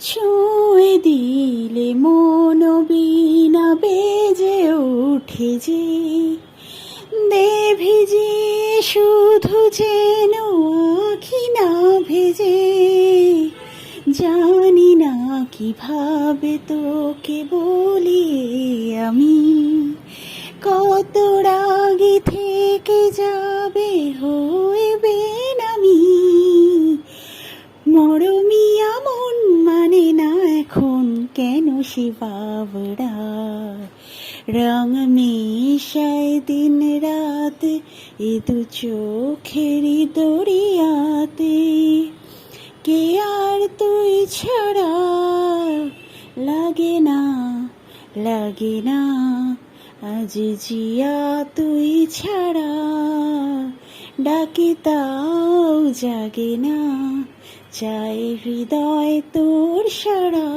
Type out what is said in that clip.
ছুঁয়ে দিলে মন বীণা বেজে ওঠে যে, দে ভিজিয়ে শুধু যেন আখি না ভেজে। জানি না কিভাবে তোকে বলি আমি, কত রাগে থেকে যাবে হয়ে বেনামি। মরমিয়া মন মানে না এখন কেন সে বাবরা, রং মেশায় দিন রাত এ দু চোখেরই দরিয়াতে। কে আর তুই ছাড়া লাগে না, লাগে না আজ জিয়া তুই ছাড়া, ডাকি তাও জাগে না, চায় হৃদয় তোর সারা।